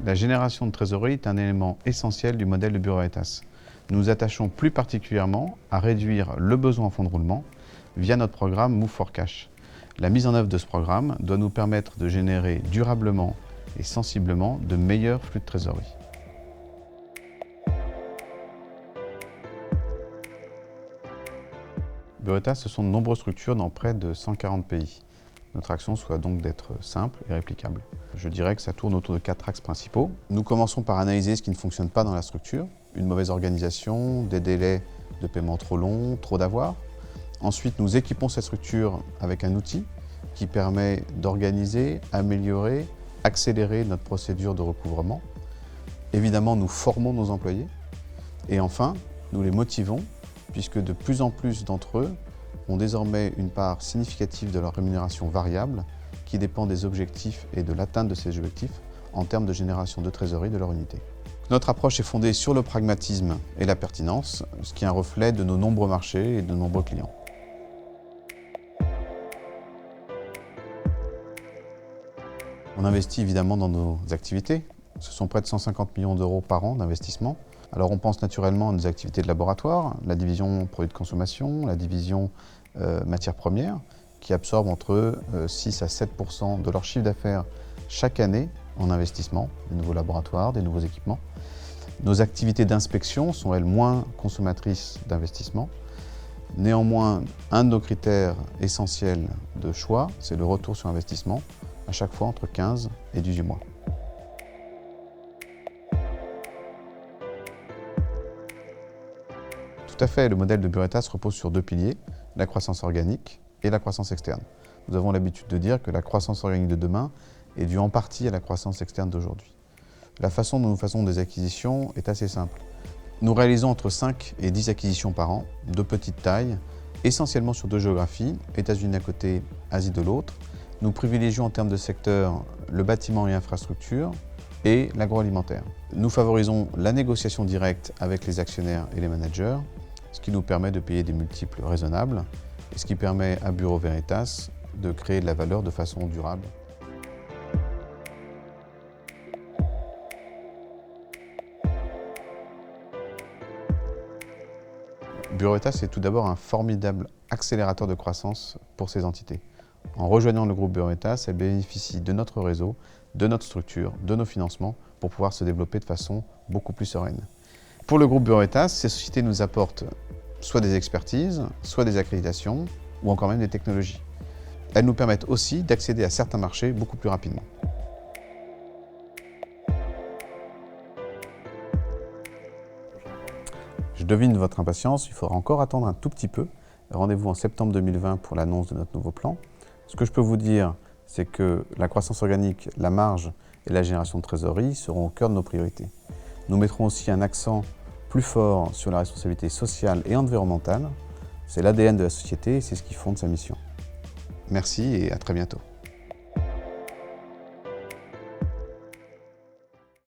La génération de trésorerie est un élément essentiel du modèle de Bureau Veritas. Nous nous attachons plus particulièrement à réduire le besoin en fonds de roulement via notre programme Move for Cash. La mise en œuvre de ce programme doit nous permettre de générer durablement et sensiblement de meilleurs flux de trésorerie. Bureau Veritas, ce sont de nombreuses structures dans près de 140 pays. Notre action soit donc d'être simple et réplicable. Je dirais que ça tourne autour de 4 axes principaux. Nous commençons par analyser ce qui ne fonctionne pas dans la structure, une mauvaise organisation, des délais de paiement trop longs, trop d'avoirs. Ensuite, nous équipons cette structure avec un outil qui permet d'organiser, améliorer, accélérer notre procédure de recouvrement. Évidemment, nous formons nos employés. Et enfin, nous les motivons, puisque de plus en plus d'entre eux ont désormais une part significative de leur rémunération variable qui dépend des objectifs et de l'atteinte de ces objectifs en termes de génération de trésorerie de leur unité. Notre approche est fondée sur le pragmatisme et la pertinence, ce qui est un reflet de nos nombreux marchés et de nombreux clients. On investit évidemment dans nos activités. Ce sont près de 150 millions d'euros par an d'investissement. Alors on pense naturellement à nos activités de laboratoire, la division produits de consommation, la division matières premières, qui absorbent entre 6 à 7% de leur chiffre d'affaires chaque année en investissement, des nouveaux laboratoires, des nouveaux équipements. Nos activités d'inspection sont, elles, moins consommatrices d'investissement. Néanmoins, un de nos critères essentiels de choix, c'est le retour sur investissement, à chaque fois entre 15 et 18 mois. Tout à fait, le modèle de Bureau Veritas repose sur 2 piliers, la croissance organique et la croissance externe. Nous avons l'habitude de dire que la croissance organique de demain est due en partie à la croissance externe d'aujourd'hui. La façon dont nous faisons des acquisitions est assez simple. Nous réalisons entre 5 et 10 acquisitions par an, de petite taille, essentiellement sur 2 géographies, États-Unis d'un côté, Asie de l'autre. Nous privilégions en termes de secteur le bâtiment et infrastructure et l'agroalimentaire. Nous favorisons la négociation directe avec les actionnaires et les managers, ce qui nous permet de payer des multiples raisonnables et ce qui permet à Bureau Veritas de créer de la valeur de façon durable. Bureau Veritas est tout d'abord un formidable accélérateur de croissance pour ces entités. En rejoignant le groupe Bureau Veritas, elles bénéficient de notre réseau, de notre structure, de nos financements pour pouvoir se développer de façon beaucoup plus sereine. Pour le groupe Bureau Veritas, ces sociétés nous apportent soit des expertises, soit des accréditations, ou encore même des technologies. Elles nous permettent aussi d'accéder à certains marchés beaucoup plus rapidement. Je devine votre impatience, il faudra encore attendre un tout petit peu. Rendez-vous en septembre 2020 pour l'annonce de notre nouveau plan. Ce que je peux vous dire, c'est que la croissance organique, la marge et la génération de trésorerie seront au cœur de nos priorités. Nous mettrons aussi un accent plus fort sur la responsabilité sociale et environnementale. C'est l'ADN de la société et c'est ce qui fonde sa mission. Merci et à très bientôt.